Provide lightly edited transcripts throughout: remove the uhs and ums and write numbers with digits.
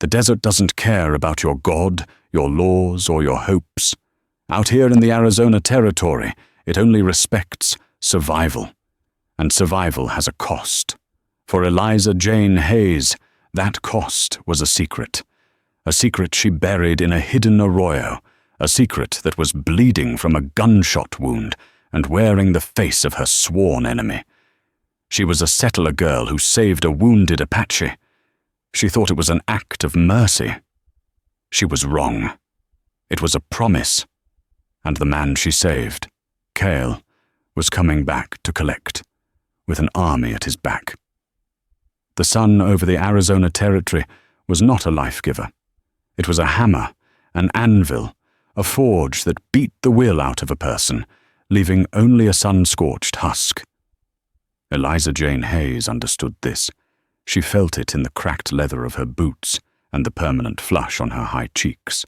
The desert doesn't care about your God, your laws, or your hopes. Out here in the Arizona territory, it only respects survival. And survival has a cost. For Eliza Jane Hayes, that cost was a secret she buried in a hidden arroyo, a secret that was bleeding from a gunshot wound and wearing the face of her sworn enemy. She was a settler girl who saved a wounded Apache. She thought it was an act of mercy. She was wrong. It was a promise. And the man she saved, Cale, was coming back to collect, with an army at his back. The sun over the Arizona territory was not a life-giver. It was a hammer, an anvil, a forge that beat the will out of a person, leaving only a sun-scorched husk. Eliza Jane Hayes understood this. She felt it in the cracked leather of her boots and the permanent flush on her high cheeks.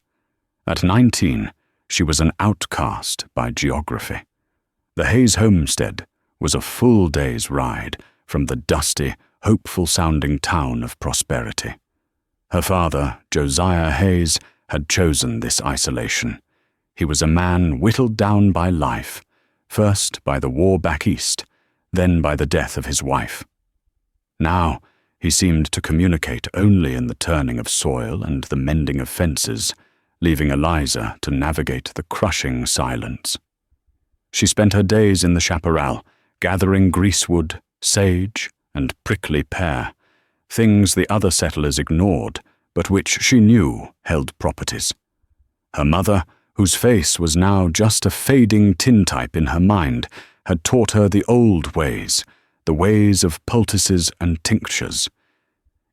At 19, she was an outcast by geography. The Hayes homestead was a full day's ride from the dusty, hopeful-sounding town of Prosperity. Her father, Josiah Hayes, had chosen this isolation. He was a man whittled down by life, first by the war back east, then by the death of his wife. Now, he seemed to communicate only in the turning of soil and the mending of fences, leaving Eliza to navigate the crushing silence. She spent her days in the chaparral, gathering greasewood, sage, and prickly pear, things the other settlers ignored, but which she knew held properties. Her mother, whose face was now just a fading tintype in her mind, had taught her the old ways, the ways of poultices and tinctures.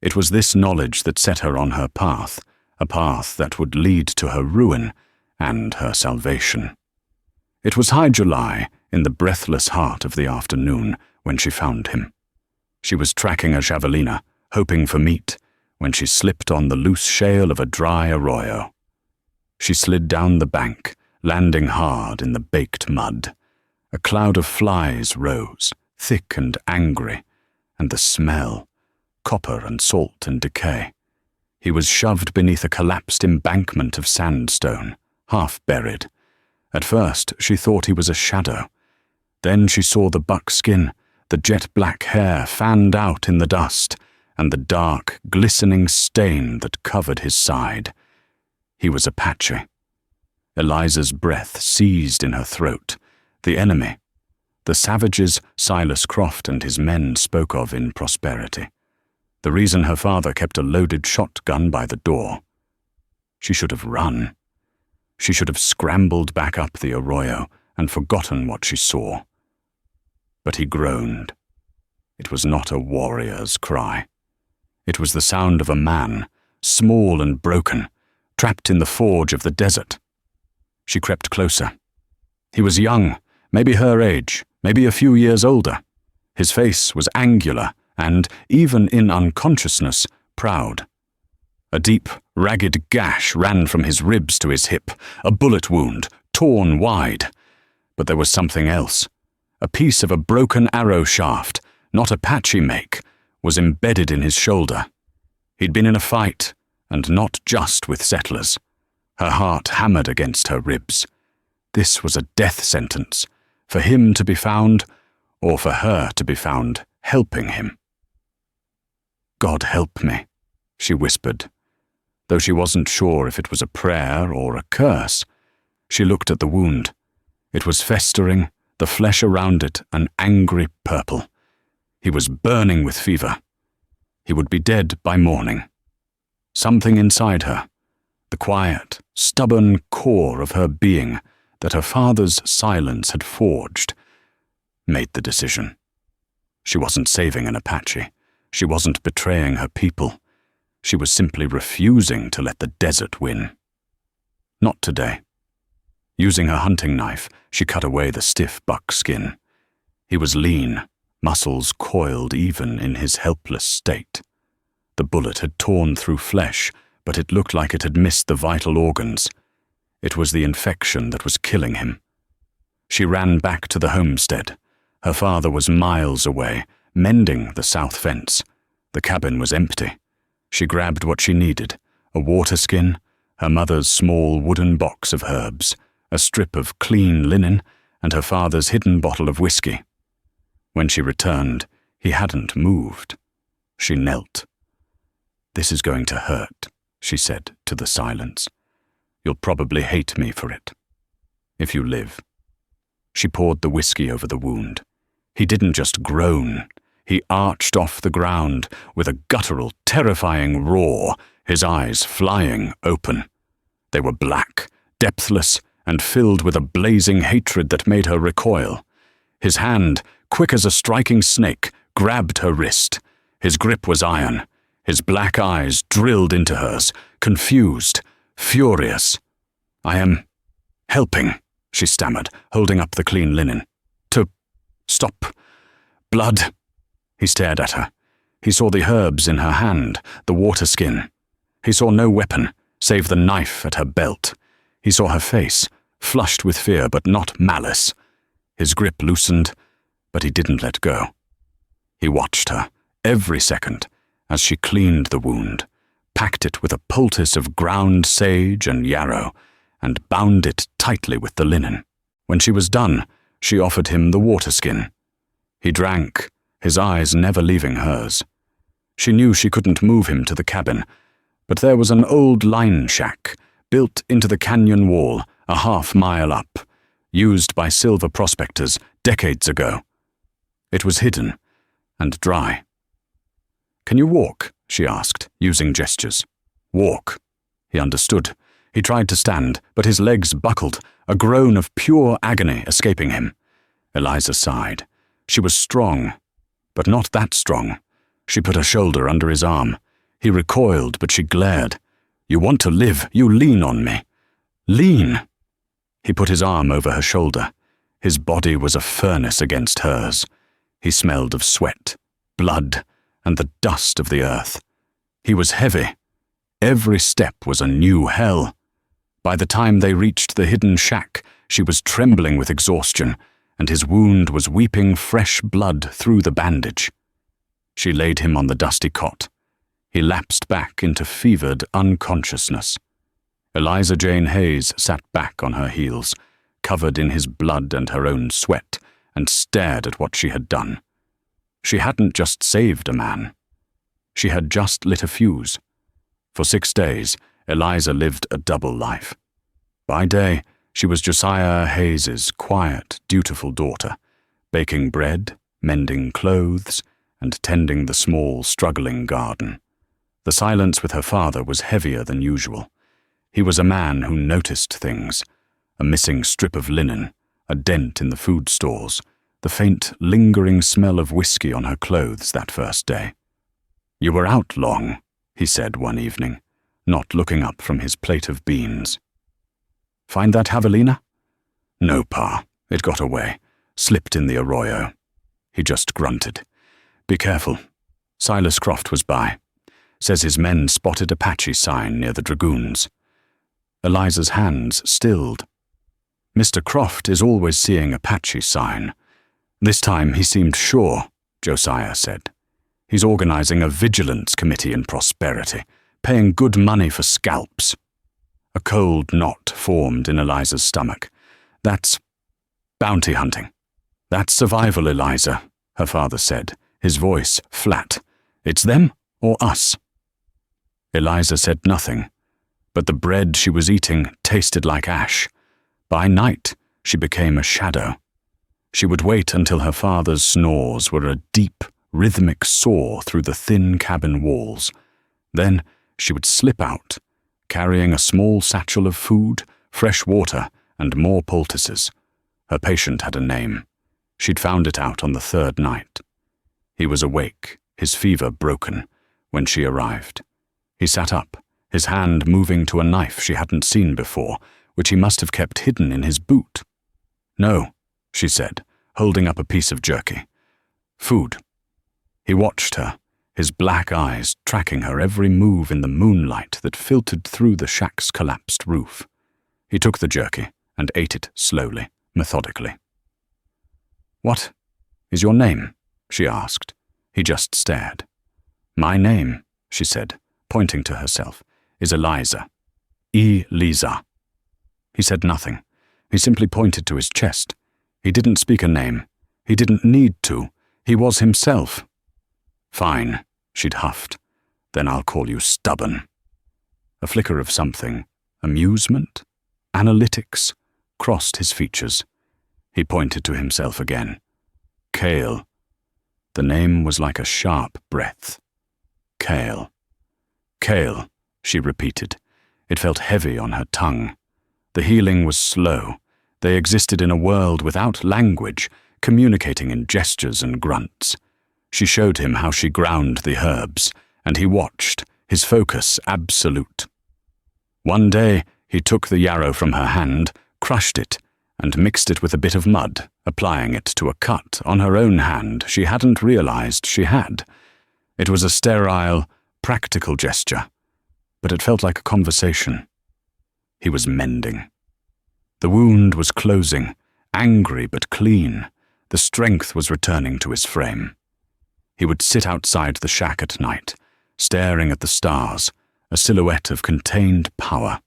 It was this knowledge that set her on her path, a path that would lead to her ruin and her salvation. It was high July, in the breathless heart of the afternoon, when she found him. She was tracking a javelina, hoping for meat, when she slipped on the loose shale of a dry arroyo. She slid down the bank, landing hard in the baked mud. A cloud of flies rose, thick and angry, and the smell, copper and salt and decay. He was shoved beneath a collapsed embankment of sandstone, half buried. At first, she thought he was a shadow. Then she saw the buckskin, the jet-black hair fanned out in the dust, and the dark, glistening stain that covered his side. He was Apache. Eliza's breath seized in her throat. The enemy, the savages Silas Croft and his men spoke of in Prosperity. The reason her father kept a loaded shotgun by the door. She should have run. She should have scrambled back up the arroyo and forgotten what she saw. But he groaned. It was not a warrior's cry. It was the sound of a man, small and broken, trapped in the forge of the desert. She crept closer. He was young, maybe her age, maybe a few years older. His face was angular and, even in unconsciousness, proud. A deep, ragged gash ran from his ribs to his hip, a bullet wound, torn wide. But there was something else. A piece of a broken arrow shaft, not Apache make, was embedded in his shoulder. He'd been in a fight, and not just with settlers. Her heart hammered against her ribs. This was a death sentence, for him to be found, or for her to be found helping him. "God help me," she whispered. Though she wasn't sure if it was a prayer or a curse, she looked at the wound. It was festering, the flesh around it an angry purple. He was burning with fever. He would be dead by morning. Something inside her, the quiet, stubborn core of her being that her father's silence had forged, made the decision. She wasn't saving an Apache. She wasn't betraying her people. She was simply refusing to let the desert win. Not today. Using her hunting knife, she cut away the stiff buckskin. He was lean, muscles coiled even in his helpless state. The bullet had torn through flesh, but it looked like it had missed the vital organs. It was the infection that was killing him. She ran back to the homestead. Her father was miles away, mending the south fence. The cabin was empty. She grabbed what she needed, a water skin, her mother's small wooden box of herbs, a strip of clean linen, and her father's hidden bottle of whiskey. When she returned, he hadn't moved. She knelt. "This is going to hurt," she said to the silence. "You'll probably hate me for it. If you live." She poured the whiskey over the wound. He didn't just groan. He arched off the ground with a guttural, terrifying roar, his eyes flying open. They were black, depthless, and filled with a blazing hatred that made her recoil. His hand, quick as a striking snake, grabbed her wrist. His grip was iron. His black eyes drilled into hers, confused, furious. "I am helping," she stammered, holding up the clean linen. "To stop blood." He stared at her. He saw the herbs in her hand, the water skin. He saw no weapon, save the knife at her belt. He saw her face, flushed with fear but not malice. His grip loosened, but he didn't let go. He watched her, every second, as she cleaned the wound, packed it with a poultice of ground sage and yarrow, and bound it tightly with the linen. When she was done, she offered him the water skin. He drank, his eyes never leaving hers. She knew she couldn't move him to the cabin, but there was an old line shack, built into the canyon wall, a half-mile up, used by silver prospectors decades ago. It was hidden and dry. "Can you walk?" she asked, using gestures. "Walk." He understood. He tried to stand, but his legs buckled, a groan of pure agony escaping him. Eliza sighed. She was strong, but not that strong. She put her shoulder under his arm. He recoiled, but she glared. "You want to live, you lean on me." "Lean?" He put his arm over her shoulder. His body was a furnace against hers. He smelled of sweat, blood, and the dust of the earth. He was heavy. Every step was a new hell. By the time they reached the hidden shack, she was trembling with exhaustion, and his wound was weeping fresh blood through the bandage. She laid him on the dusty cot. He lapsed back into fevered unconsciousness. Eliza Jane Hayes sat back on her heels, covered in his blood and her own sweat, and stared at what she had done. She hadn't just saved a man. She had just lit a fuse. For 6 days, Eliza lived a double life. By day, she was Josiah Hayes's quiet, dutiful daughter, baking bread, mending clothes, and tending the small, struggling garden. The silence with her father was heavier than usual. He was a man who noticed things: a missing strip of linen, a dent in the food stores, the faint, lingering smell of whiskey on her clothes that first day. "You were out long," he said one evening, not looking up from his plate of beans. "Find that javelina?" "No, Pa. It got away. Slipped in the arroyo." He just grunted. "Be careful. Silas Croft was by. Says his men spotted Apache sign near the dragoons." Eliza's hands stilled. "Mr. Croft is always seeing Apache sign. This time he seemed sure," Josiah said. "He's organizing a vigilance committee in Prosperity, paying good money for scalps." A cold knot formed in Eliza's stomach. "That's bounty hunting." "That's survival, Eliza," her father said, his voice flat. "It's them or us?" Eliza said nothing, but the bread she was eating tasted like ash. By night, she became a shadow. She would wait until her father's snores were a deep, rhythmic saw through the thin cabin walls. Then she would slip out, carrying a small satchel of food, fresh water, and more poultices. Her patient had a name. She'd found it out on the 3rd night. He was awake, his fever broken, when she arrived. He sat up, his hand moving to a knife she hadn't seen before, which he must have kept hidden in his boot. "No," she said, holding up a piece of jerky. "Food." He watched her, his black eyes tracking her every move in the moonlight that filtered through the shack's collapsed roof. He took the jerky and ate it slowly, methodically. "What is your name?" she asked. He just stared. "My name," she said, pointing to herself, is Eliza. Eliza. He said nothing. He simply pointed to his chest. He didn't speak a name. He didn't need to. He was himself. Fine, she'd huffed. Then I'll call you stubborn. A flicker of something, amusement, analytics, crossed his features. He pointed to himself again. Cale. The name was like a sharp breath. Cale. Cale, she repeated. It felt heavy on her tongue. The healing was slow. They existed in a world without language, communicating in gestures and grunts. She showed him how she ground the herbs, and he watched, his focus absolute. One day, he took the yarrow from her hand, crushed it, and mixed it with a bit of mud, applying it to a cut on her own hand she hadn't realized she had. It was a sterile, practical gesture, but it felt like a conversation. He was mending. The wound was closing, angry but clean. The strength was returning to his frame. He would sit outside the shack at night, staring at the stars, a silhouette of contained power.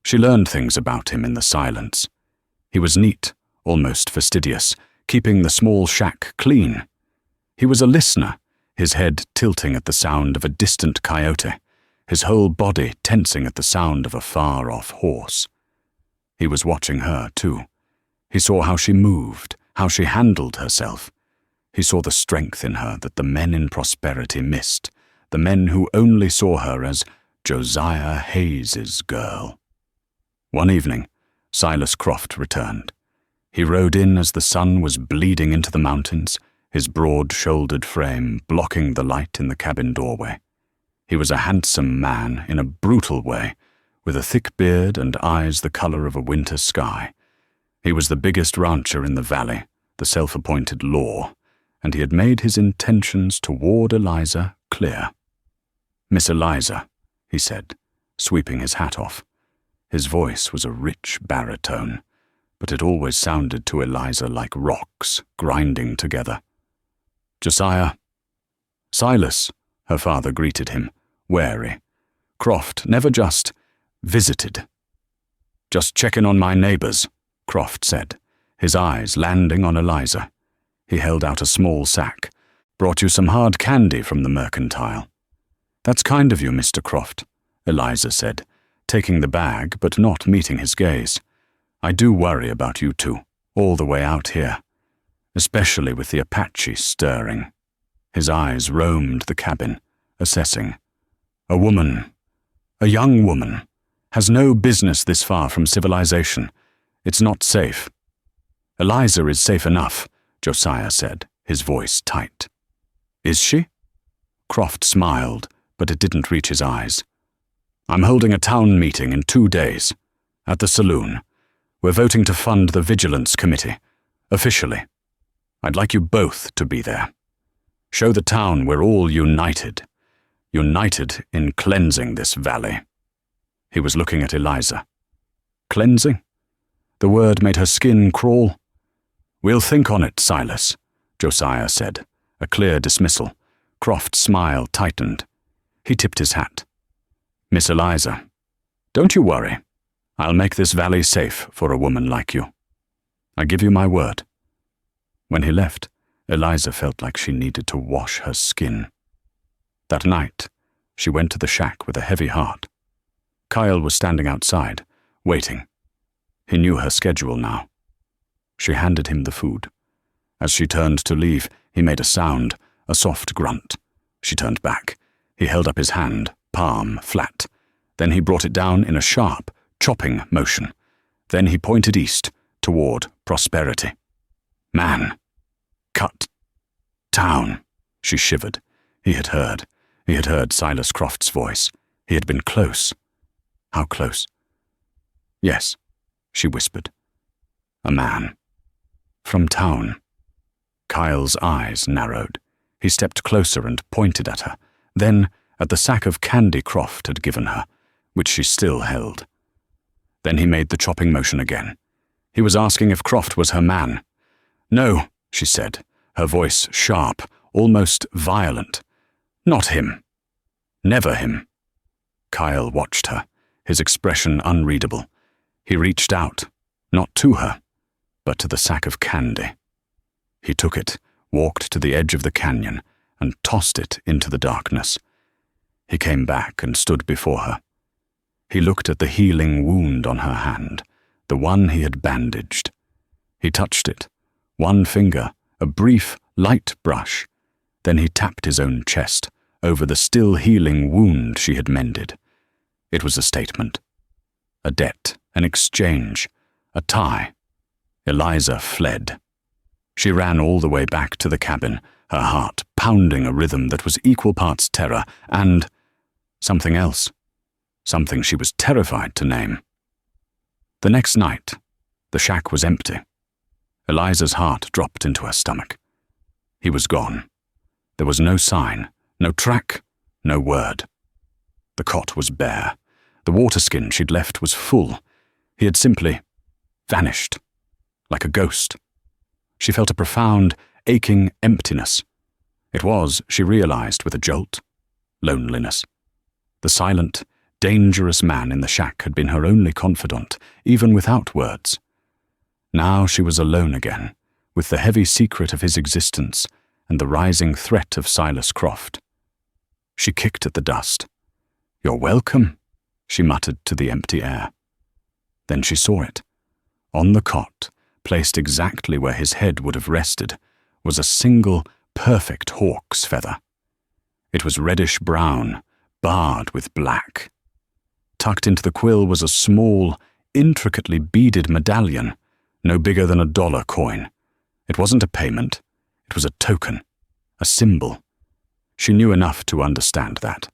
She learned things about him in the silence. He was neat, almost fastidious, keeping the small shack clean. He was a listener, his head tilting at the sound of a distant coyote, his whole body tensing at the sound of a far-off horse. He was watching her, too. He saw how she moved, how she handled herself. He saw the strength in her that the men in prosperity missed, the men who only saw her as Josiah Hayes's girl. One evening, Silas Croft returned. He rode in as the sun was bleeding into the mountains, his broad-shouldered frame blocking the light in the cabin doorway. He was a handsome man in a brutal way, with a thick beard and eyes the color of a winter sky. He was the biggest rancher in the valley, the self-appointed law, and he had made his intentions toward Eliza clear. "Miss Eliza," he said, sweeping his hat off. His voice was a rich baritone, but it always sounded to Eliza like rocks grinding together. "Josiah." "Silas," her father greeted him, wary. Croft never just visited. "Just checking on my neighbors," Croft said, his eyes landing on Eliza. He held out a small sack. "Brought you some hard candy from the mercantile." "That's kind of you, Mr. Croft," Eliza said, taking the bag but not meeting his gaze. "I do worry about you two, all the way out here, especially with the Apache stirring." His eyes roamed the cabin, assessing. "A woman, a young woman, has no business this far from civilization. It's not safe." "Eliza is safe enough," Josiah said, his voice tight. "Is she?" Croft smiled, but it didn't reach his eyes. "I'm holding a town meeting in 2 days, at the saloon. We're voting to fund the Vigilance Committee, officially. I'd like you both to be there. Show the town we're all united in cleansing this valley." He was looking at Eliza. "Cleansing?" The word made her skin crawl. "We'll think on it, Silas," Josiah said, a clear dismissal. Croft's smile tightened. He tipped his hat. "Miss Eliza, don't you worry. I'll make this valley safe for a woman like you. I give you my word." When he left, Eliza felt like she needed to wash her skin. That night, she went to the shack with a heavy heart. Kyle was standing outside, waiting. He knew her schedule now. She handed him the food. As she turned to leave, he made a sound, a soft grunt. She turned back. He held up his hand, palm flat. Then he brought it down in a sharp, chopping motion. Then he pointed east, toward prosperity. "Man. Cut. Town." She shivered. He had heard. He had heard Silas Croft's voice. He had been close. How close? "Yes," she whispered. "A man. From town." Kyle's eyes narrowed. He stepped closer and pointed at her, then at the sack of candy Croft had given her, which she still held. Then he made the chopping motion again. He was asking if Croft was her man. "No," she said, her voice sharp, almost violent. "Not him. Never him." Kyle watched her, his expression unreadable. He reached out, not to her, but to the sack of candy. He took it, walked to the edge of the canyon, and tossed it into the darkness. He came back and stood before her. He looked at the healing wound on her hand, the one he had bandaged. He touched it, one finger, a brief, light brush. Then he tapped his own chest, over the still healing wound she had mended. It was a statement. A debt, an exchange, a tie. Eliza fled. She ran all the way back to the cabin, her heart pounding a rhythm that was equal parts terror and something else, something she was terrified to name. The next night, the shack was empty. Eliza's heart dropped into her stomach. He was gone. There was no sign, no track, no word. The cot was bare. The water skin she'd left was full. He had simply vanished, like a ghost. She felt a profound, aching emptiness. It was, she realized with a jolt, loneliness. The silent, dangerous man in the shack had been her only confidant, even without words. Now she was alone again, with the heavy secret of his existence and the rising threat of Silas Croft. She kicked at the dust. "You're welcome," she muttered to the empty air. Then she saw it. On the cot, placed exactly where his head would have rested, was a single, perfect hawk's feather. It was reddish-brown, barred with black. Tucked into the quill was a small, intricately beaded medallion, no bigger than a $1 coin. It wasn't a payment. It was a token, a symbol. She knew enough to understand that.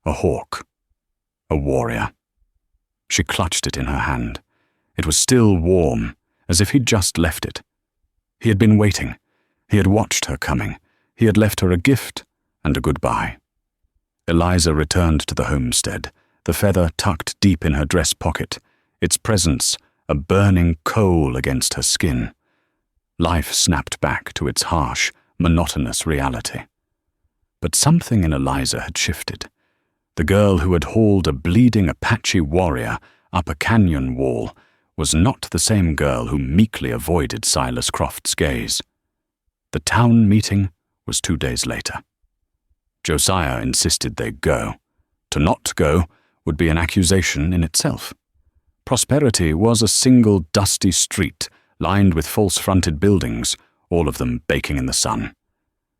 A hawk. A warrior. She clutched it in her hand. It was still warm, as if he'd just left it. He had been waiting. He had watched her coming. He had left her a gift and a goodbye. Eliza returned to the homestead, the feather tucked deep in her dress pocket, its presence a burning coal against her skin. Life snapped back to its harsh, monotonous reality. But something in Eliza had shifted. The girl who had hauled a bleeding Apache warrior up a canyon wall was not the same girl who meekly avoided Silas Croft's gaze. The town meeting was 2 days later. Josiah insisted they go. To not go would be an accusation in itself. Prosperity was a single dusty street lined with false-fronted buildings, all of them baking in the sun.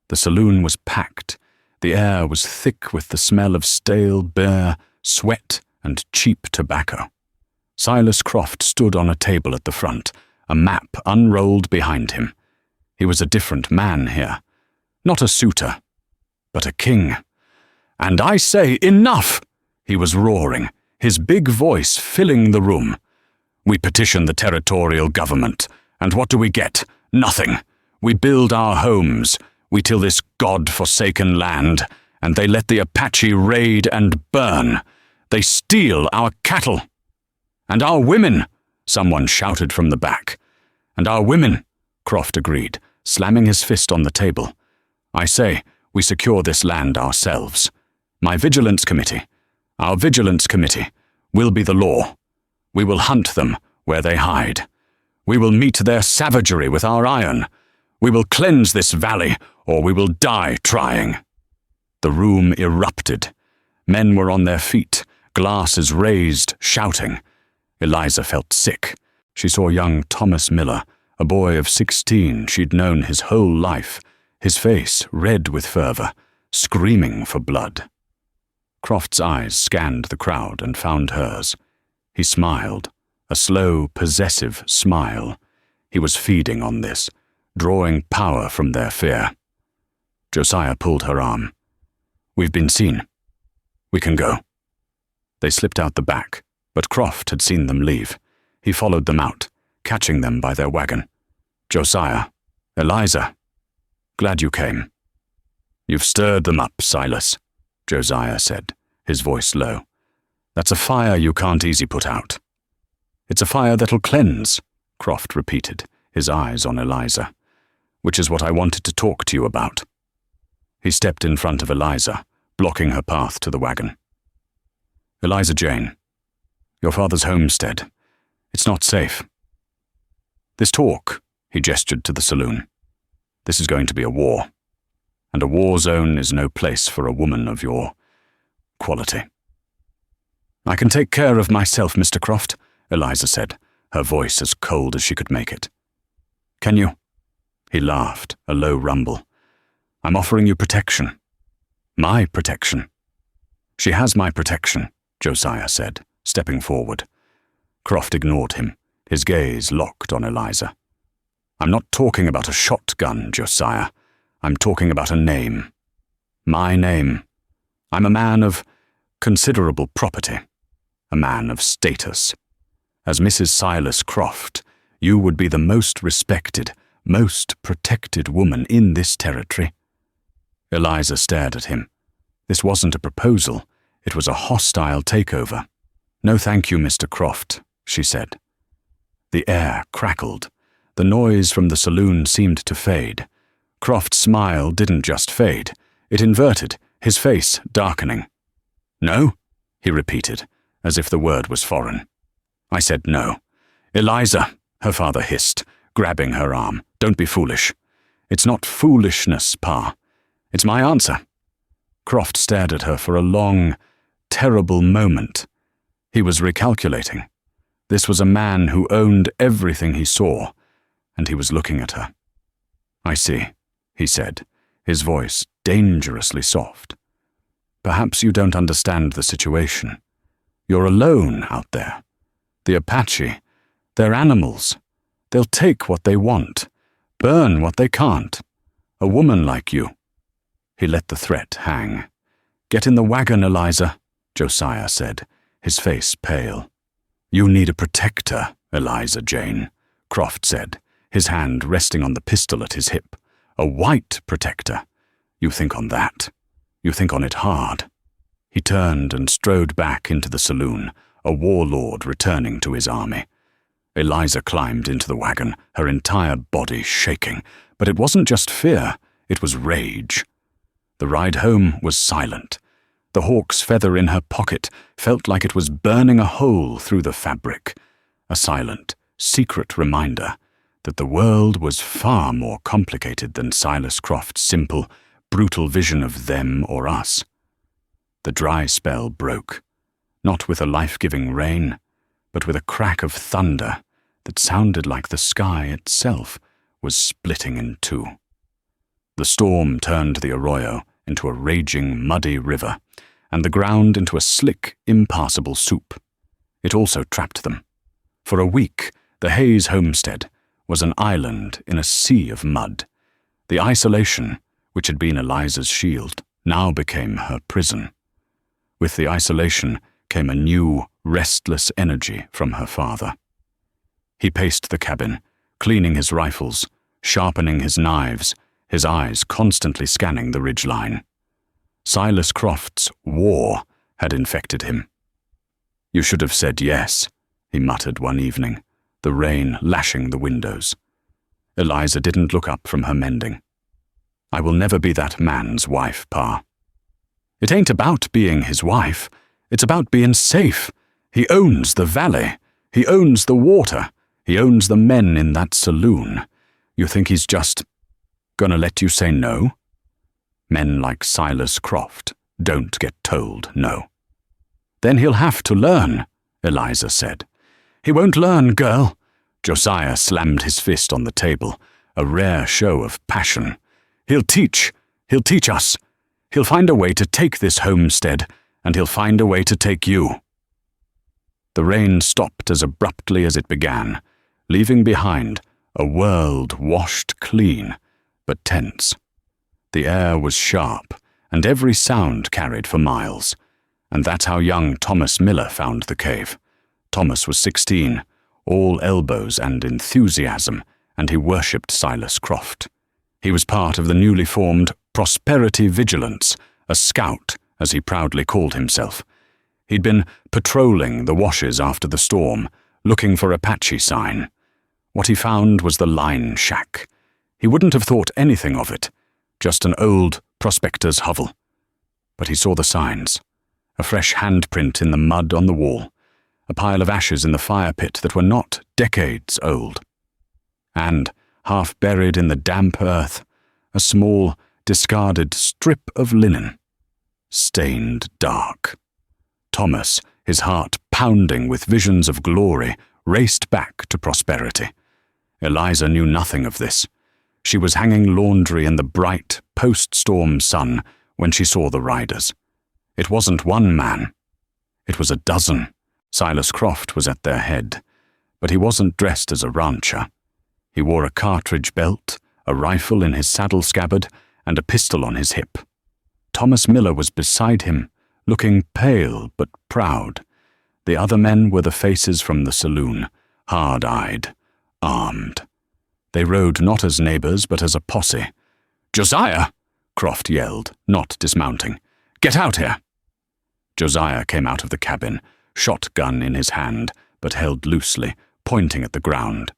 The saloon was packed. The air was thick with the smell of stale beer, sweat, and cheap tobacco. Silas Croft stood on a table at the front, a map unrolled behind him. He was a different man here. Not a suitor, but a king. "And I say enough!" he was roaring, his big voice filling the room. "We petition the territorial government, and what do we get? Nothing. We build our homes. We till this God-forsaken land, and they let the Apache raid and burn. They steal our cattle. And our women," someone shouted from the back. "And our women," Croft agreed, slamming his fist on the table. "I say, we secure this land ourselves. My vigilance committee, our vigilance committee, will be the law. We will hunt them where they hide. We will meet their savagery with our iron. We will cleanse this valley, or we will die trying." The room erupted. Men were on their feet, glasses raised, shouting. Eliza felt sick. She saw young Thomas Miller, a boy of 16 she'd known his whole life, his face red with fervor, screaming for blood. Croft's eyes scanned the crowd and found hers. He smiled, a slow, possessive smile. He was feeding on this, drawing power from their fear. Josiah pulled her arm. "We've been seen. We can go." They slipped out the back, but Croft had seen them leave. He followed them out, catching them by their wagon. "Josiah, Eliza, glad you came." "You've stirred them up, Silas," Josiah said, his voice low. "That's a fire you can't easy put out." "It's a fire that'll cleanse," Croft repeated, his eyes on Eliza. "Which is what I wanted to talk to you about." He stepped in front of Eliza, blocking her path to the wagon. Eliza Jane, your father's homestead. It's not safe. This talk, he gestured to the saloon. This is going to be a war, and a war zone is no place for a woman of your quality. I can take care of myself, Mr. Croft, Eliza said, her voice as cold as she could make it. Can you? He laughed, a low rumble. I'm offering you protection. My protection. She has my protection, Josiah said, stepping forward. Croft ignored him, his gaze locked on Eliza. I'm not talking about a shotgun, Josiah. I'm talking about a name. My name. I'm a man of considerable property, a man of status. As Mrs. Silas Croft, you would be the most respected, most protected woman in this territory. Eliza stared at him. This wasn't a proposal. It was a hostile takeover. No thank you, Mr. Croft, she said. The air crackled. The noise from the saloon seemed to fade. Croft's smile didn't just fade. It inverted, his face darkening. No? He repeated, as if the word was foreign. I said no. Eliza, her father hissed, grabbing her arm. Don't be foolish. It's not foolishness, Pa. It's my answer. Croft stared at her for a long, terrible moment. He was recalculating. This was a man who owned everything he saw, and he was looking at her. I see, he said, his voice dangerously soft. Perhaps you don't understand the situation. You're alone out there. The Apache, they're animals. They'll take what they want, burn what they can't. A woman like you. He let the threat hang. Get in the wagon, Eliza, Josiah said, his face pale. You need a protector, Eliza Jane, Croft said, his hand resting on the pistol at his hip. A white protector. You think on that. You think on it hard. He turned and strode back into the saloon, a warlord returning to his army. Eliza climbed into the wagon, her entire body shaking, but it wasn't just fear, it was rage. The ride home was silent. The hawk's feather in her pocket felt like it was burning a hole through the fabric, a silent, secret reminder that the world was far more complicated than Silas Croft's simple, brutal vision of them or us. The dry spell broke, not with a life-giving rain, but with a crack of thunder that sounded like the sky itself was splitting in two. The storm turned the arroyo into a raging, muddy river, and the ground into a slick, impassable soup. It also trapped them. For a week, the Hayes homestead was an island in a sea of mud. The isolation, which had been Eliza's shield, now became her prison. With the isolation came a new, restless energy from her father. He paced the cabin, cleaning his rifles, sharpening his knives, his eyes constantly scanning the ridgeline. Silas Croft's war had infected him. You should have said yes, he muttered one evening, the rain lashing the windows. Eliza didn't look up from her mending. I will never be that man's wife, Pa. It ain't about being his wife. It's about being safe. He owns the valley. He owns the water. He owns the men in that saloon. You think he's just gonna let you say no? Men like Silas Croft don't get told no. Then he'll have to learn, Eliza said. He won't learn, girl. Josiah slammed his fist on the table, a rare show of passion. He'll teach us. He'll find a way to take this homestead, and he'll find a way to take you. The rain stopped as abruptly as it began, leaving behind a world washed clean, but tense. The air was sharp, and every sound carried for miles, and that's how young Thomas Miller found the cave. Thomas was 16, all elbows and enthusiasm, and he worshipped Silas Croft. He was part of the newly formed Prosperity Vigilance, a scout, as he proudly called himself. He'd been patrolling the washes after the storm, looking for Apache sign. What he found was the line shack. He wouldn't have thought anything of it, just an old prospector's hovel. But he saw the signs, A fresh handprint in the mud on the wall, a pile of ashes in the fire pit that were not decades old. And, half buried in the damp earth, a small, discarded strip of linen, stained dark. Thomas, his heart pounding with visions of glory, raced back to prosperity. Eliza knew nothing of this. She was hanging laundry in the bright, post-storm sun when she saw the riders. It wasn't one man. It was a dozen. Silas Croft was at their head, but he wasn't dressed as a rancher. He wore a cartridge belt, a rifle in his saddle scabbard, and a pistol on his hip. Thomas Miller was beside him, looking pale but proud. The other men were the faces from the saloon, hard-eyed, armed. They rode not as neighbors but as a posse. "Josiah!" Croft yelled, not dismounting. "Get out here!" Josiah came out of the cabin, shotgun in his hand, but held loosely, pointing at the ground.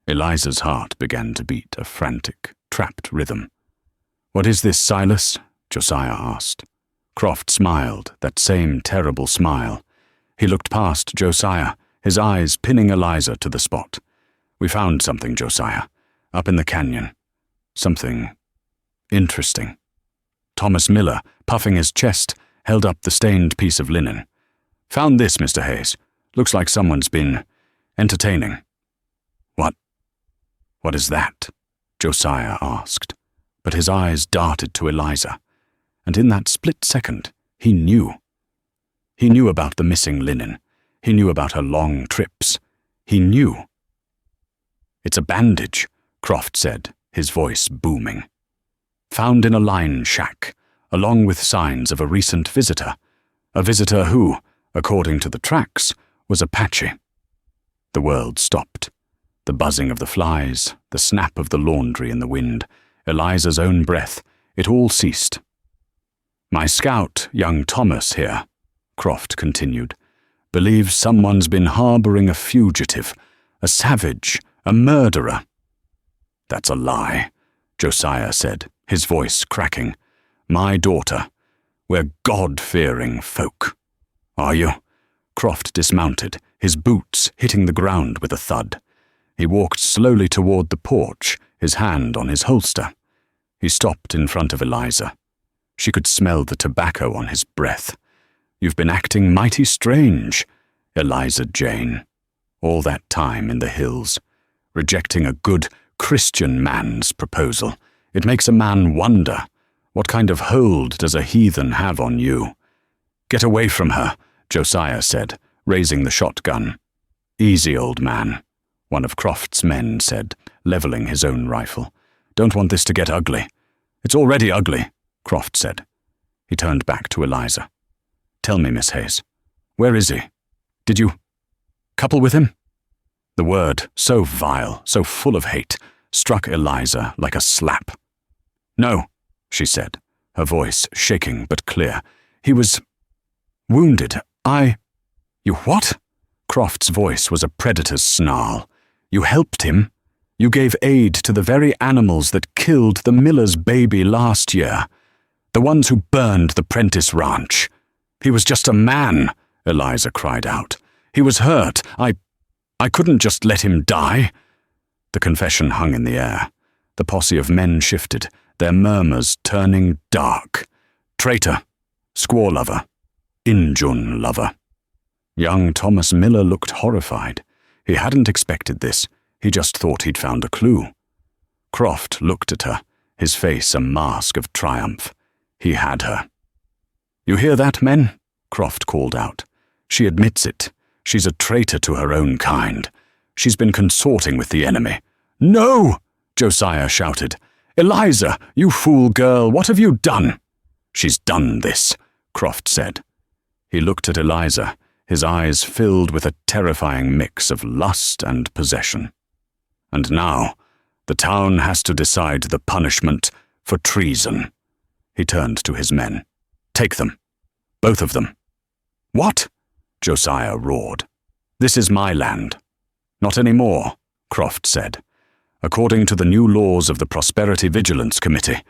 Eliza's heart began to beat a frantic, trapped rhythm. "What is this, Silas?" Josiah asked. Croft smiled, that same terrible smile. He looked past Josiah, his eyes pinning Eliza to the spot. "We found something, Josiah, up in the canyon. Something interesting." Thomas Miller, puffing his chest, held up the stained piece of linen. "Found this, Mr. Hayes. Looks like someone's been entertaining." What is that?" Josiah asked, but his eyes darted to Eliza, and in that split second, he knew. He knew about the missing linen. He knew about her long trips. He knew. "It's a bandage," Croft said, his voice booming. "Found in a line shack, along with signs of a recent visitor. A visitor who, according to the tracks, was Apache." The world stopped. The buzzing of the flies, the snap of the laundry in the wind, Eliza's own breath, it all ceased. "My scout, young Thomas here," Croft continued, "believes someone's been harboring a fugitive, a savage, a murderer." "That's a lie," Josiah said, his voice cracking. "My daughter. We're God-fearing folk." "Are you?" Croft dismounted, his boots hitting the ground with a thud. He walked slowly toward the porch, his hand on his holster. He stopped in front of Eliza. She could smell the tobacco on his breath. "You've been acting mighty strange, Eliza Jane. All that time in the hills, rejecting a good Christian man's proposal. It makes a man wonder, what kind of hold does a heathen have on you?" "Get away from her," Josiah said, raising the shotgun. "Easy, old man," one of Croft's men said, leveling his own rifle. "Don't want this to get ugly." "It's already ugly," Croft said. He turned back to Eliza. "Tell me, Miss Hayes, where is he? Did you couple with him?" The word, so vile, so full of hate, struck Eliza like a slap. "No," she said, her voice shaking but clear. "He was wounded. You what?" Croft's voice was a predator's snarl. "You helped him? You gave aid to the very animals that killed the miller's baby last year, the ones who burned the Prentice Ranch. He was just a man," Eliza cried out. "He was hurt. I couldn't just let him die." The confession hung in the air. The posse of men shifted, their murmurs turning dark. "Traitor, squaw lover, Injun lover." Young Thomas Miller looked horrified. He hadn't expected this. He just thought he'd found a clue. Croft looked at her, his face a mask of triumph. He had her. "You hear that, men?" Croft called out. "She admits it. She's a traitor to her own kind. She's been consorting with the enemy." "No!" Josiah shouted. "Eliza, you fool girl, what have you done?" "She's done this," Croft said. He looked at Eliza, his eyes filled with a terrifying mix of lust and possession. "And now, the town has to decide the punishment for treason." He turned to his men. "Take them. Both of them." "What?" Josiah roared. "This is my land." "Not anymore," Croft said. "According to the new laws of the Prosperity Vigilance Committee,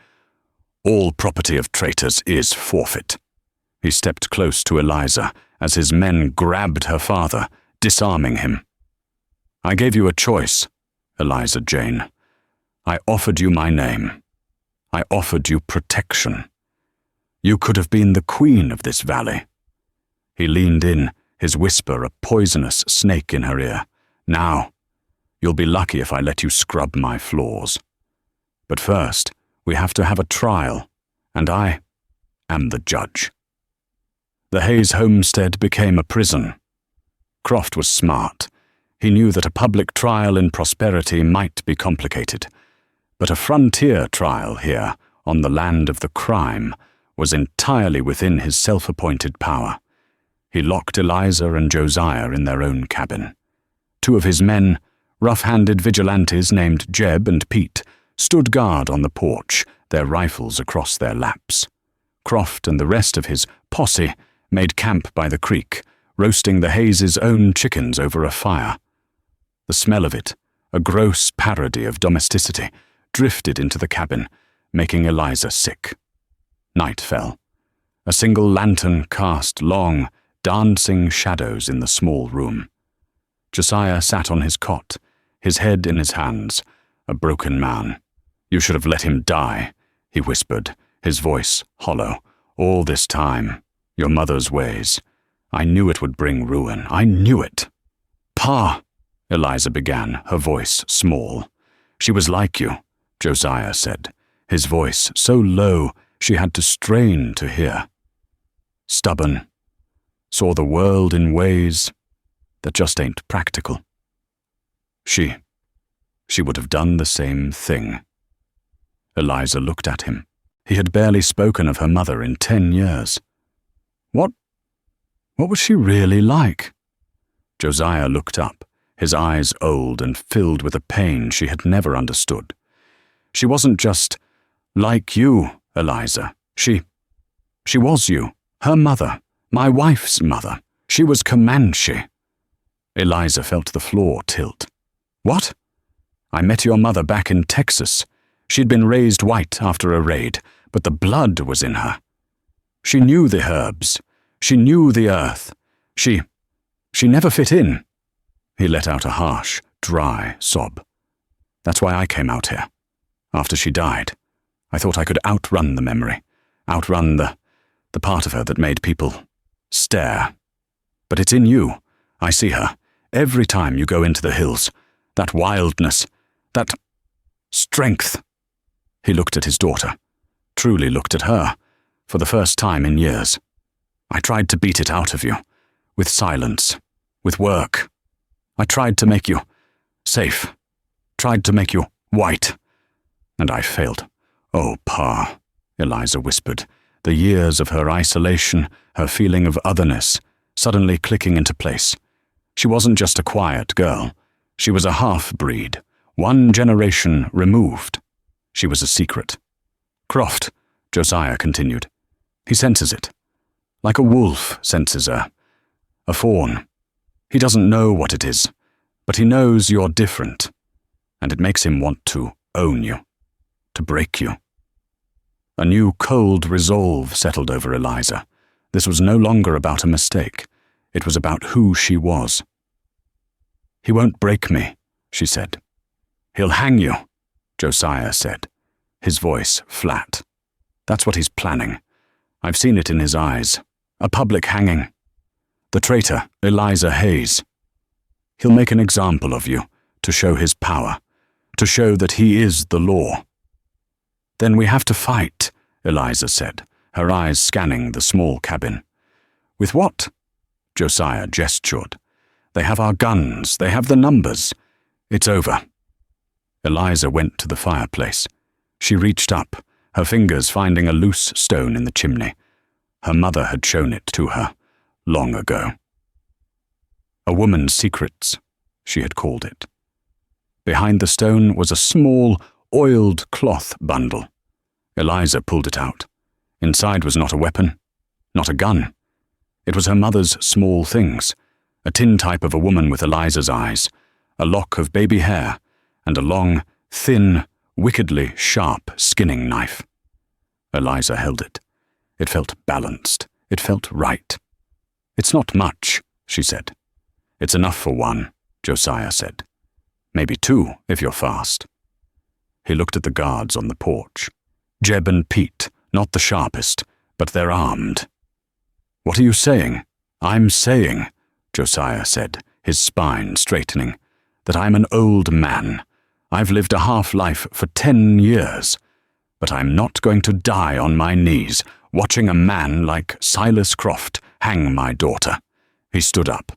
all property of traitors is forfeit." He stepped close to Eliza as his men grabbed her father, disarming him. "I gave you a choice, Eliza Jane. I offered you my name. I offered you protection. You could have been the queen of this valley." He leaned in, his whisper a poisonous snake in her ear. "Now, you'll be lucky if I let you scrub my floors. But first, we have to have a trial, and I am the judge." The Hayes homestead became a prison. Croft was smart. He knew that a public trial in prosperity might be complicated, but a frontier trial here, on the land of the crime, was entirely within his self-appointed power. He locked Eliza and Josiah in their own cabin. Two of his men, rough-handed vigilantes named Jeb and Pete, stood guard on the porch, their rifles across their laps. Croft and the rest of his posse made camp by the creek, roasting the Hayes' own chickens over a fire. The smell of it, a gross parody of domesticity, drifted into the cabin, making Eliza sick. Night fell. A single lantern cast long, dancing shadows in the small room. Josiah sat on his cot, his head in his hands, a broken man. "You should have let him die," he whispered, his voice hollow. "All this time, your mother's ways. I knew it would bring ruin. I knew it." "Pa," Eliza began, her voice small. "She was like you," Josiah said, his voice so low she had to strain to hear. "Stubborn. Saw the world in ways that just ain't practical. She would have done the same thing." Eliza looked at him. He had barely spoken of her mother in 10 years. What was she really like? Josiah looked up, his eyes old and filled with a pain she had never understood. "She wasn't just like you, Eliza. She was you, her mother, my wife's mother. She was Comanche." Eliza felt the floor tilt. "What?" "I met your mother back in Texas. She'd been raised white after a raid, but the blood was in her. She knew the herbs. She knew the earth. She never fit in." He let out a harsh, dry sob. "That's why I came out here. After she died, I thought I could outrun the memory, outrun the part of her that made people stare. But it's in you. I see her. Every time you go into the hills. That wildness. That strength." He looked at his daughter. Truly looked at her. For the first time in years. "I tried to beat it out of you. With silence. With work. I tried to make you safe. Tried to make you white. And I failed. Oh, Pa," Eliza whispered, the years of her isolation, her feeling of otherness, suddenly clicking into place. She wasn't just a quiet girl. She was a half-breed, 1 generation removed. She was a secret. "Croft," Josiah continued. "He senses it. Like a wolf senses a fawn. He doesn't know what it is, but he knows you're different, and it makes him want to own you, to break you." A new cold resolve settled over Eliza. This was no longer about a mistake. It was about who she was. "He won't break me," she said. "He'll hang you," Josiah said, his voice flat. "That's what he's planning. I've seen it in his eyes. A public hanging. The traitor, Eliza Hayes. He'll make an example of you, to show his power, to show that he is the law." "Then we have to fight," Eliza said, her eyes scanning the small cabin. "With what?" Josiah gestured. "They have our guns. They have the numbers. It's over." Eliza went to the fireplace. She reached up, her fingers finding a loose stone in the chimney. Her mother had shown it to her, long ago. "A woman's secrets," she had called it. Behind the stone was a small, oiled cloth bundle. Eliza pulled it out. Inside was not a weapon, not a gun. It was her mother's small things, a tintype of a woman with Eliza's eyes, a lock of baby hair, and a long, thin, wickedly sharp skinning knife. Eliza held it. It felt balanced, It felt right. "It's not much," she said. "It's enough for one," Josiah said. "Maybe two, if you're fast." He looked at the guards on the porch. Jeb and Pete, not the sharpest, but they're armed. "What are you saying?" "I'm saying," Josiah said, his spine straightening, "that I'm an old man. I've lived a half-life for 10 years. But I'm not going to die on my knees, watching a man like Silas Croft hang my daughter." He stood up.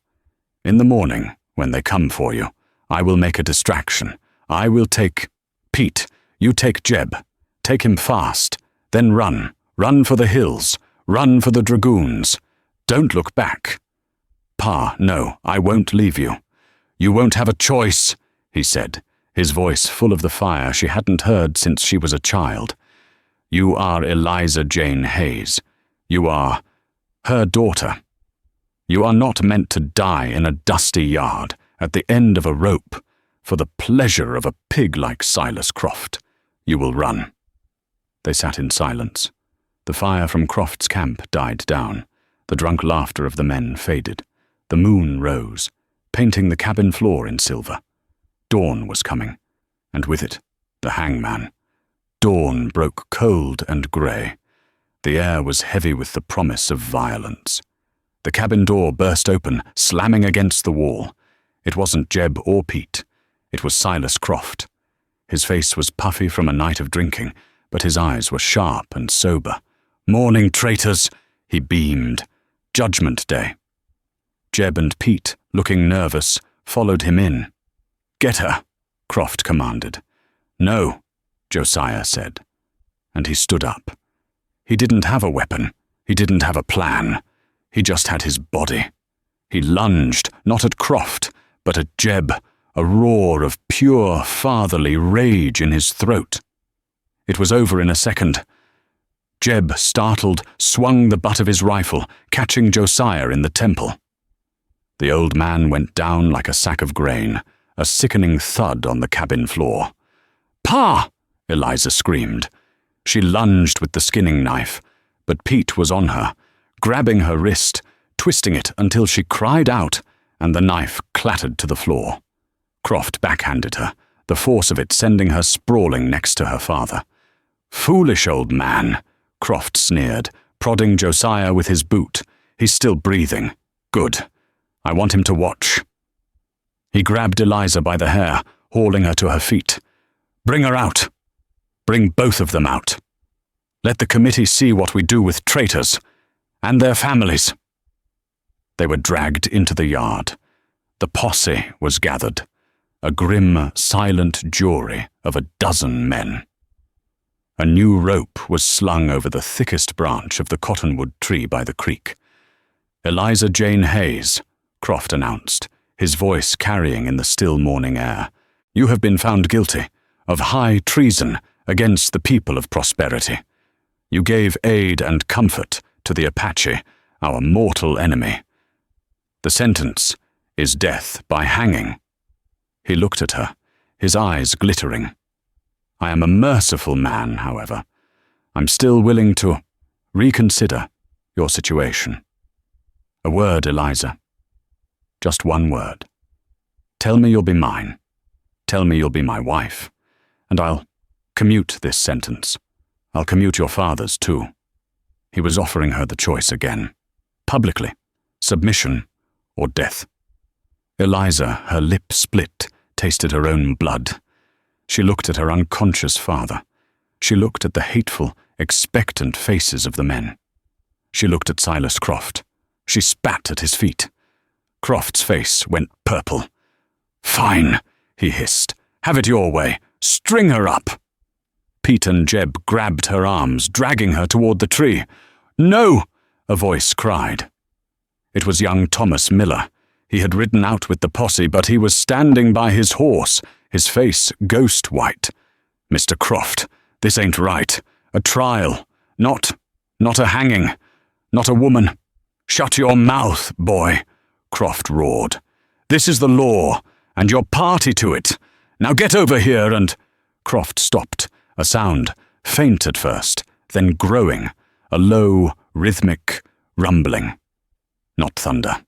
"In the morning, when they come for you, I will make a distraction. I will take Pete. You take Jeb. Take him fast. Then run. Run for the hills. Run for the dragoons. Don't look back." "Pa, no, I won't leave you." "You won't have a choice," he said, his voice full of the fire she hadn't heard since she was a child. "You are Eliza Jane Hayes. You are her daughter. You are not meant to die in a dusty yard at the end of a rope for the pleasure of a pig like Silas Croft. You will run." They sat in silence. The fire from Croft's camp died down. The drunk laughter of the men faded. The moon rose, painting the cabin floor in silver. Dawn was coming, and with it, the hangman. Dawn broke cold and grey. The air was heavy with the promise of violence. The cabin door burst open, slamming against the wall. It wasn't Jeb or Pete. It was Silas Croft. His face was puffy from a night of drinking, but his eyes were sharp and sober. "Morning, traitors," he beamed. "Judgment Day." Jeb and Pete, looking nervous, followed him in. "Get her," Croft commanded. "No," Josiah said. And he stood up. He didn't have a weapon. He didn't have a plan. He just had his body. He lunged, not at Croft, but at Jeb, a roar of pure fatherly rage in his throat. It was over in a second. Jeb, startled, swung the butt of his rifle, catching Josiah in the temple. The old man went down like a sack of grain, a sickening thud on the cabin floor. "Pa!" Eliza screamed. She lunged with the skinning knife, but Pete was on her, grabbing her wrist, twisting it until she cried out, and the knife clattered to the floor. Croft backhanded her, the force of it sending her sprawling next to her father. "Foolish old man," Croft sneered, prodding Josiah with his boot. "He's still breathing. Good. I want him to watch." He grabbed Eliza by the hair, hauling her to her feet. "Bring her out. Bring both of them out. Let the committee see what we do with traitors and their families." They were dragged into the yard. The posse was gathered, a grim, silent jury of a dozen men. A new rope was slung over the thickest branch of the cottonwood tree by the creek. "Eliza Jane Hayes," Croft announced, his voice carrying in the still morning air. "You have been found guilty of high treason against the people of Prosperity. You gave aid and comfort to the Apache, our mortal enemy. The sentence is death by hanging." He looked at her, his eyes glittering. "I am a merciful man, however. I'm still willing to reconsider your situation. A word, Eliza. Just one word. Tell me you'll be mine. Tell me you'll be my wife. And I'll commute this sentence. I'll commute your father's too." He was offering her the choice again. Publicly. Submission or death. Eliza, her lip split, tasted her own blood. She looked at her unconscious father. She looked at the hateful, expectant faces of the men. She looked at Silas Croft. She spat at his feet. Croft's face went purple. "Fine," he hissed. "Have it your way. String her up." Pete and Jeb grabbed her arms, dragging her toward the tree. "No!" a voice cried. It was young Thomas Miller. He had ridden out with the posse, but he was standing by his horse, his face ghost white. "Mr. Croft, this ain't right. A trial. Not a hanging. Not a woman." "Shut your mouth, boy," Croft roared. "This is the law, and you're party to it. Now get over here and—" Croft stopped, a sound, faint at first, then growing, a low, rhythmic rumbling. Not thunder.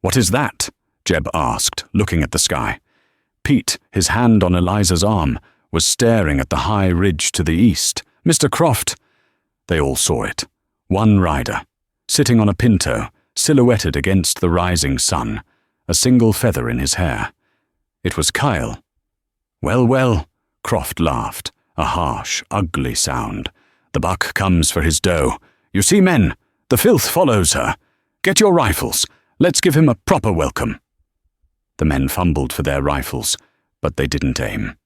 "What is that?" Jeb asked, looking at the sky. Pete, his hand on Eliza's arm, was staring at the high ridge to the east. "Mr. Croft!" They all saw it. One rider, sitting on a pinto, silhouetted against the rising sun, a single feather in his hair. It was Kyle. "Well, well," Croft laughed, a harsh, ugly sound. "The buck comes for his doe. You see, men, the filth follows her. Get your rifles. Let's give him a proper welcome." The men fumbled for their rifles, but they didn't aim.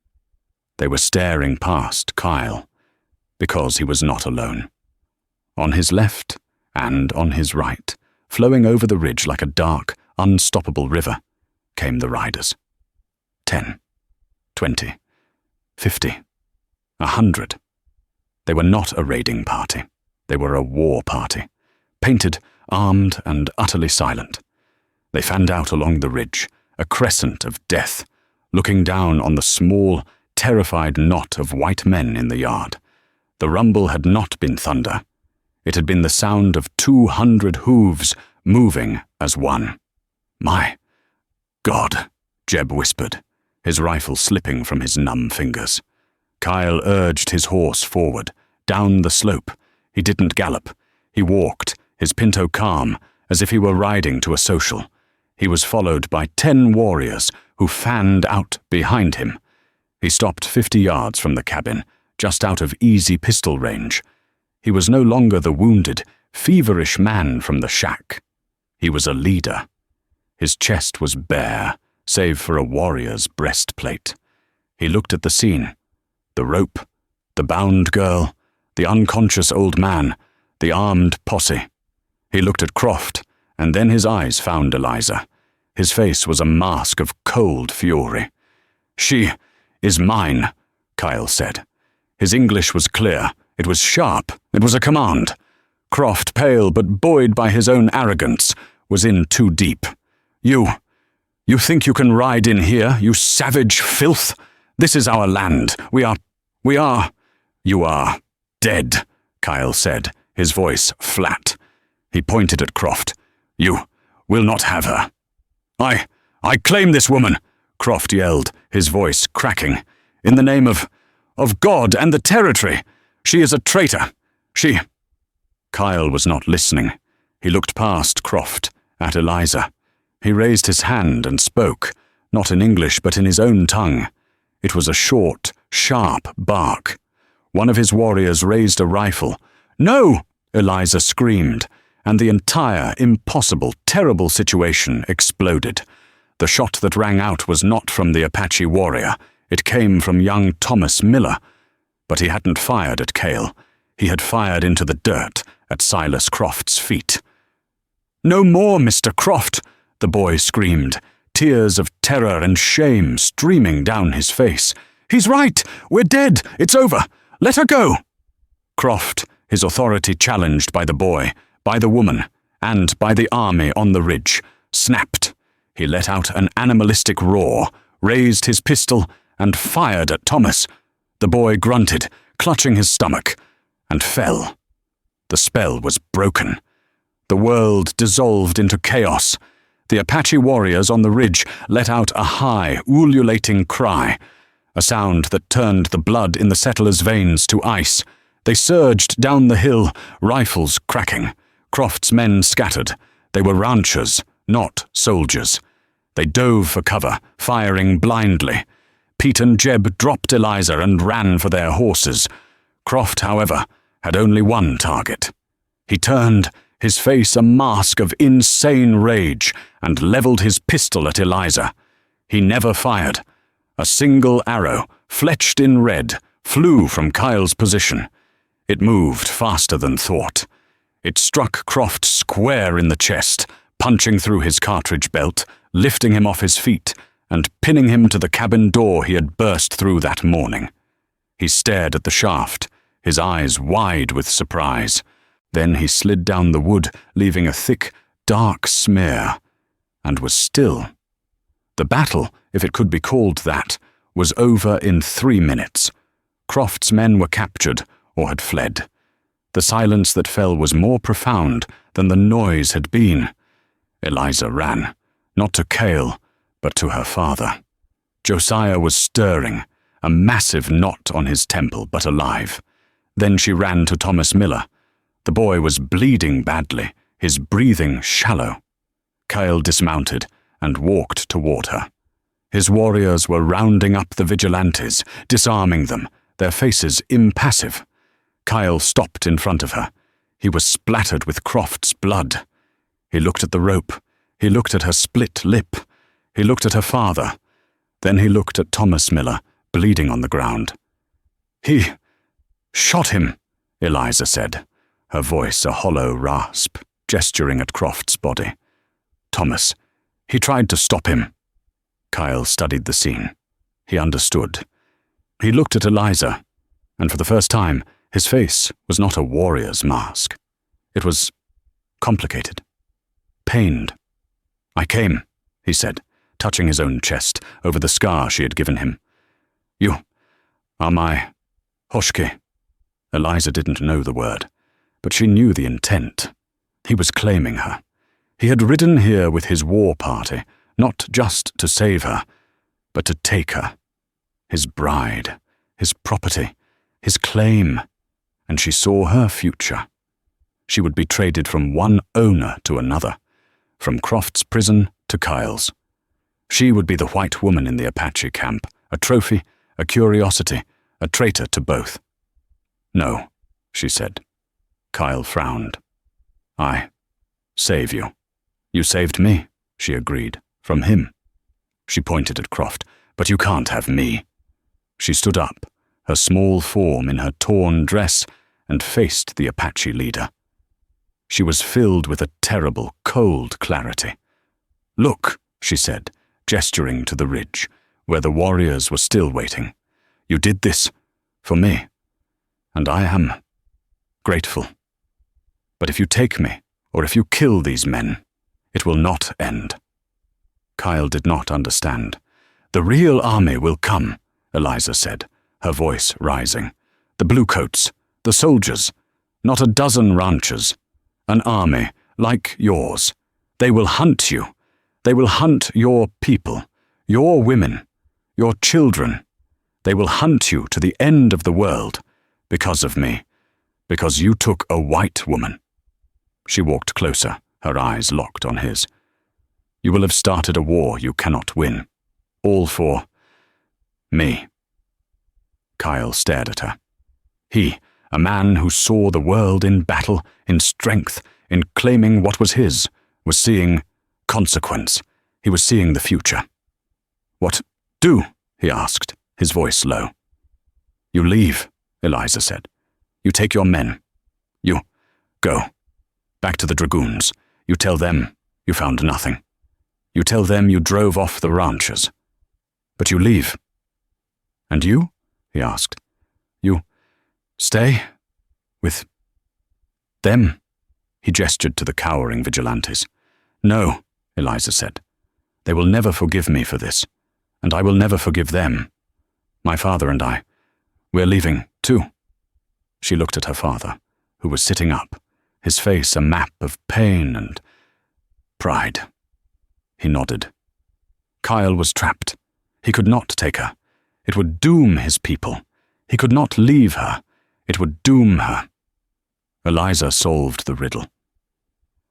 They were staring past Kyle, because he was not alone. On his left and on his right, flowing over the ridge like a dark, unstoppable river, came the riders. 10, 20, 50, 100. They were not a raiding party. They were a war party, painted, armed, and utterly silent. They fanned out along the ridge, a crescent of death, looking down on the small, terrified knot of white men in the yard. The rumble had not been thunder. It had been the sound of 200 hooves moving as one. "My God," Jeb whispered, his rifle slipping from his numb fingers. Kyle urged his horse forward, down the slope. He didn't gallop. He walked, his pinto calm, as if he were riding to a social. He was followed by 10 warriors who fanned out behind him. He stopped 50 yards from the cabin, just out of easy pistol range. He was no longer the wounded, feverish man from the shack. He was a leader. His chest was bare, save for a warrior's breastplate. He looked at the scene. The rope, the bound girl, the unconscious old man, the armed posse. He looked at Croft, and then his eyes found Eliza. His face was a mask of cold fury. "She is mine," Kyle said. His English was clear. It was sharp. It was a command. Croft, pale but buoyed by his own arrogance, was in too deep. You think you can ride in here, you savage filth? This is our land. You are dead," Kyle said, his voice flat. He pointed at Croft. "You will not have her." I claim this woman," Croft yelled, his voice cracking. "In the name of God and the territory. She is a traitor. Kyle was not listening. He looked past Croft, at Eliza. He raised his hand and spoke, not in English but in his own tongue. It was a short, sharp bark. One of his warriors raised a rifle. "No!" Eliza screamed, and the entire impossible, terrible situation exploded. The shot that rang out was not from the Apache warrior. It came from young Thomas Miller. But he hadn't fired at Cale. He had fired into the dirt at Silas Croft's feet. "No more, Mr. Croft!" the boy screamed, tears of terror and shame streaming down his face. "He's right! We're dead! It's over! Let her go!" Croft, his authority challenged by the boy, by the woman, and by the army on the ridge, snapped. He let out an animalistic roar, raised his pistol, and fired at Thomas. The boy grunted, clutching his stomach, and fell. The spell was broken. The world dissolved into chaos. The Apache warriors on the ridge let out a high, ululating cry, a sound that turned the blood in the settlers' veins to ice. They surged down the hill, rifles cracking. Croft's men scattered. They were ranchers, not soldiers. They dove for cover, firing blindly. Pete and Jeb dropped Eliza and ran for their horses. Croft, however, had only one target. He turned, his face a mask of insane rage, and leveled his pistol at Eliza. He never fired. A single arrow, fletched in red, flew from Kyle's position. It moved faster than thought. It struck Croft square in the chest, punching through his cartridge belt, lifting him off his feet, and pinning him to the cabin door he had burst through that morning. He stared at the shaft, his eyes wide with surprise. Then he slid down the wood, leaving a thick, dark smear, and was still. The battle, if it could be called that, was over in 3 minutes. Croft's men were captured or had fled. The silence that fell was more profound than the noise had been. Eliza ran, not to Cale, but to her father. Josiah was stirring, a massive knot on his temple, but alive. Then she ran to Thomas Miller. The boy was bleeding badly, his breathing shallow. Cale dismounted and walked toward her. His warriors were rounding up the vigilantes, disarming them, their faces impassive. Cale stopped in front of her. He was splattered with Croft's blood. He looked at the rope. He looked at her split lip. He looked at her father. Then he looked at Thomas Miller, bleeding on the ground. "He shot him," Eliza said, her voice a hollow rasp, gesturing at Croft's body. "Thomas, he tried to stop him." Cale studied the scene. He understood. He looked at Eliza, and for the first time, his face was not a warrior's mask. It was complicated, pained. "I came," he said, touching his own chest over the scar she had given him. "You are my Hoshke." Eliza didn't know the word, but she knew the intent. He was claiming her. He had ridden here with his war party, not just to save her, but to take her. His bride, his property, his claim, and she saw her future. She would be traded from one owner to another, from Croft's prison to Kyle's. She would be the white woman in the Apache camp, a trophy, a curiosity, a traitor to both. "No," she said. Kyle frowned. "I save you." "You saved me," she agreed, "from him." She pointed at Croft. "But you can't have me." She stood up, her small form in her torn dress, and faced the Apache leader. She was filled with a terrible, cold clarity. "Look," she said, gesturing to the ridge, where the warriors were still waiting. "You did this for me, and I am grateful. But if you take me, or if you kill these men, it will not end." Kyle did not understand. "The real army will come," Eliza said, her voice rising. "The bluecoats, the soldiers, not a dozen ranchers. An army like yours. They will hunt you. They will hunt your people, your women, your children. They will hunt you to the end of the world, because of me, because you took a white woman." She walked closer, her eyes locked on his. "You will have started a war you cannot win. All for me." Kyle stared at her. He, a man who saw the world in battle, in strength, in claiming what was his, was seeing consequence. He was seeing the future. "What do?" he asked, his voice low. "You leave," Eliza said. "You take your men. You go. Back to the dragoons. You tell them you found nothing. You tell them you drove off the ranchers. But you leave." "And you?" he asked. "You stay with them?" He gestured to the cowering vigilantes. "No," Eliza said. "They will never forgive me for this, and I will never forgive them. My father and I, we're leaving, too." She looked at her father, who was sitting up, his face a map of pain and pride. He nodded. Kyle was trapped. He could not take her. It would doom his people. He could not leave her. It would doom her. Eliza solved the riddle.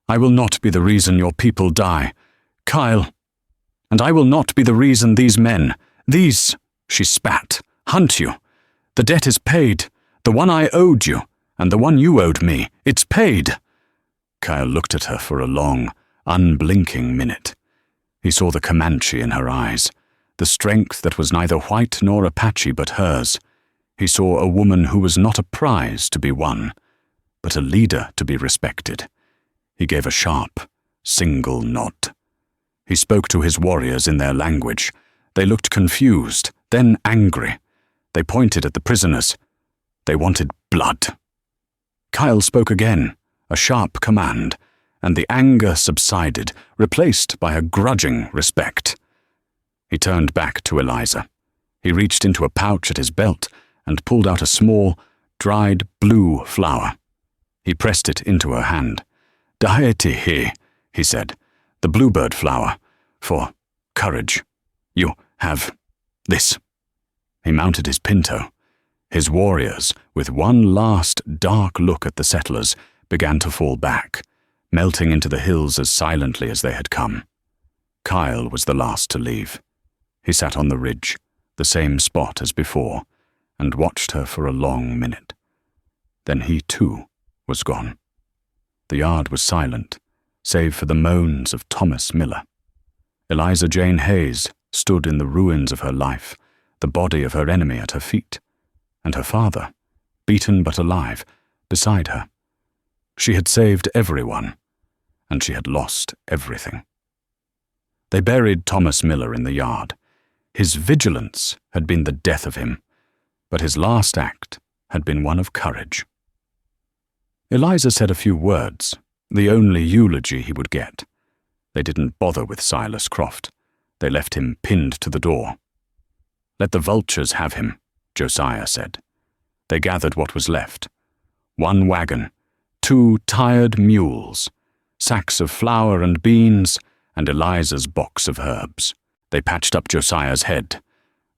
"I will not be the reason your people die, Kyle. And I will not be the reason these men, these," she spat, "hunt you. The debt is paid. The one I owed you, and the one you owed me. It's paid." Kyle looked at her for a long, unblinking minute. He saw the Comanche in her eyes, the strength that was neither white nor Apache but hers. He saw a woman who was not a prize to be won, but a leader to be respected. He gave a sharp, single nod. He spoke to his warriors in their language. They looked confused, then angry. They pointed at the prisoners. They wanted blood. Kyle spoke again, a sharp command, and the anger subsided, replaced by a grudging respect. He turned back to Eliza. He reached into a pouch at his belt and pulled out a small, dried blue flower. He pressed it into her hand. "Daeti he," he said, "the bluebird flower, for courage. You have this." He mounted his pinto. His warriors, with one last dark look at the settlers, began to fall back, melting into the hills as silently as they had come. Kyle was the last to leave. He sat on the ridge, the same spot as before, and watched her for a long minute. Then he, too, was gone. The yard was silent, save for the moans of Thomas Miller. Eliza Jane Hayes stood in the ruins of her life, the body of her enemy at her feet, and her father, beaten but alive, beside her. She had saved everyone, and she had lost everything. They buried Thomas Miller in the yard. His vigilance had been the death of him, but his last act had been one of courage. Eliza said a few words, the only eulogy he would get. They didn't bother with Silas Croft. They left him pinned to the door. "Let the vultures have him," Josiah said. They gathered what was left. 1 wagon, 2 tired mules, sacks of flour and beans, and Eliza's box of herbs. They patched up Josiah's head.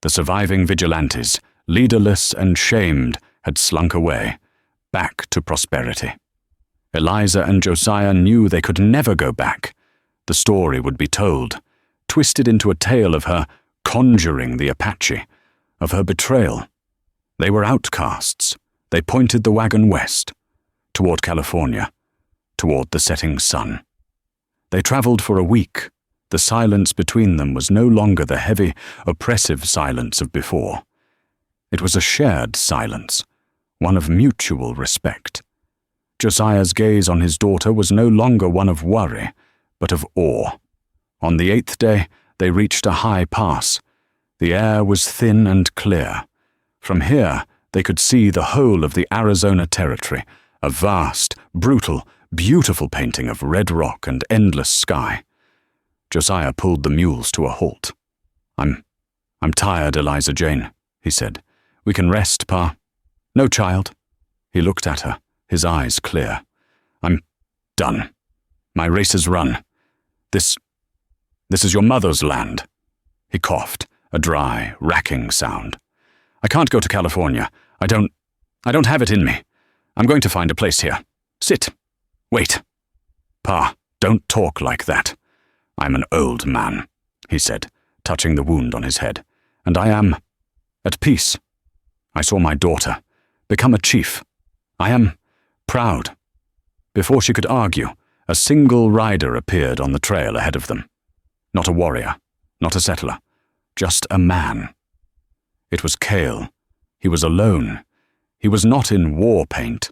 The surviving vigilantes, leaderless and shamed, had slunk away, back to prosperity. Eliza and Josiah knew they could never go back. The story would be told, twisted into a tale of her conjuring the Apache, of her betrayal. They were outcasts. They pointed the wagon west, toward California, toward the setting sun. They traveled for a week. The silence between them was no longer the heavy, oppressive silence of before. It was a shared silence, one of mutual respect. Josiah's gaze on his daughter was no longer one of worry, but of awe. On the 8th day, they reached a high pass. The air was thin and clear. From here, they could see the whole of the Arizona Territory, a vast, brutal, beautiful painting of red rock and endless sky. Josiah pulled the mules to a halt. I'm tired, Eliza Jane," he said. "We can rest, Pa." "No, child." He looked at her, his eyes clear. "I'm done. My race is run. This is your mother's land." He coughed, a dry, racking sound. "I can't go to California. I don't have it in me. I'm going to find a place here. Sit. Wait." "Pa, don't talk like that. I'm an old man," he said, touching the wound on his head, "and I am at peace. I saw my daughter become a chief. I am proud." Before she could argue, a single rider appeared on the trail ahead of them. Not a warrior, not a settler, just a man. It was Cale. He was alone. He was not in war paint.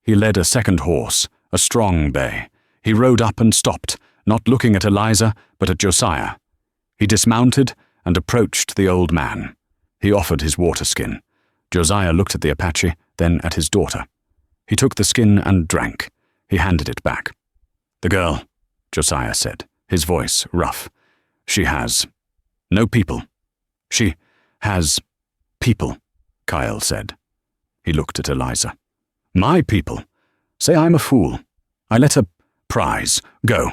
He led a second horse, a strong bay. He rode up and stopped, not looking at Eliza, but at Josiah. He dismounted and approached the old man. He offered his water skin. Josiah looked at the Apache, then at his daughter. He took the skin and drank. He handed it back. "The girl," Josiah said, his voice rough. "She has no people." "She has people," Kyle said. He looked at Eliza. "My people? Say I'm a fool. I let a prize go.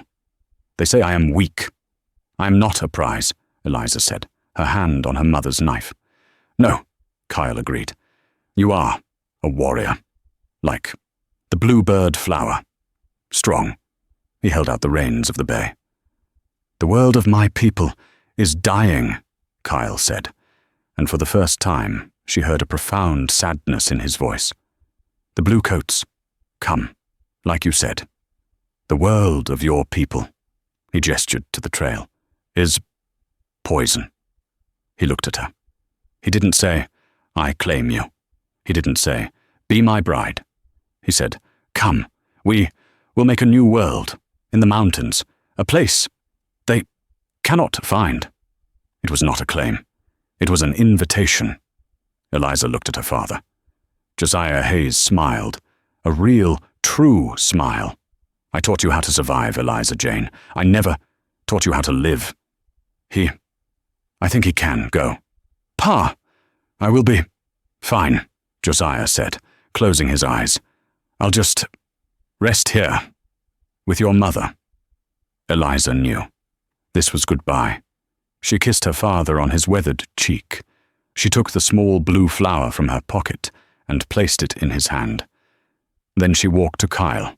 They say I am weak." "I am not a prize," Eliza said, her hand on her mother's knife. "No," Kyle agreed. "You are a warrior. Like the bluebird flower. Strong." He held out the reins of the bay. "The world of my people is dying," Kyle said, and for the first time she heard a profound sadness in his voice. "The bluecoats, come, like you said. The world of your people," he gestured to the trail, "is poison." He looked at her. He didn't say, "I claim you." He didn't say, "Be my bride." He said, "Come, we will make a new world, in the mountains, a place they cannot find." It was not a claim. It was an invitation. Eliza looked at her father. Josiah Hayes smiled, a real, true smile. "I taught you how to survive, Eliza Jane. I never taught you how to live." I think he can go." "Pa, I will be fine," Josiah said, closing his eyes. "I'll just Rest here, with your mother. Eliza knew. This was goodbye. She kissed her father on his weathered cheek. She took the small blue flower from her pocket and placed it in his hand. Then she walked to Kyle.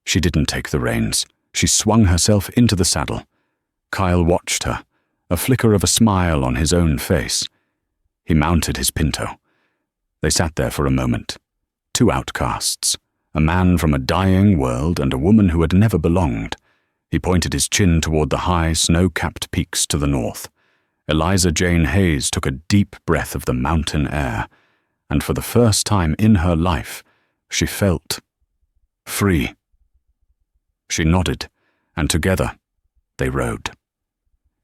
She didn't take the reins. She swung herself into the saddle. Kyle watched her, a flicker of a smile on his own face. He mounted his pinto. They sat there for a moment. Two outcasts, a man from a dying world and a woman who had never belonged. He pointed his chin toward the high, snow-capped peaks to the north. Eliza Jane Hayes took a deep breath of the mountain air, and for the first time in her life, she felt free. She nodded, and together they rode.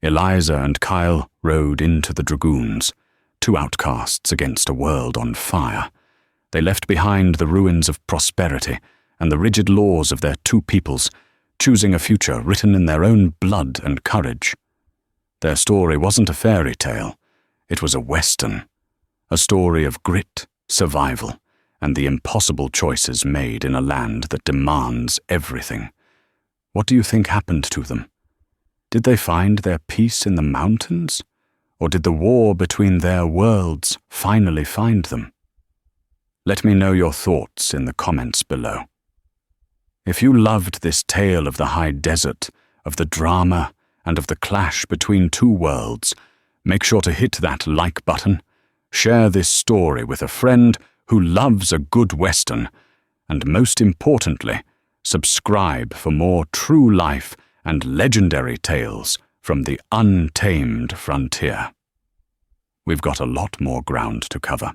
Eliza and Kyle rode into the dragoons, two outcasts against a world on fire. They left behind the ruins of prosperity and the rigid laws of their two peoples, choosing a future written in their own blood and courage. Their story wasn't a fairy tale. It was a Western, a story of grit, survival, and the impossible choices made in a land that demands everything. What do you think happened to them? Did they find their peace in the mountains? Or did the war between their worlds finally find them? Let me know your thoughts in the comments below. If you loved this tale of the high desert, of the drama, and of the clash between two worlds, make sure to hit that like button, share this story with a friend who loves a good Western, and most importantly, subscribe for more true life and legendary tales from the untamed frontier. We've got a lot more ground to cover.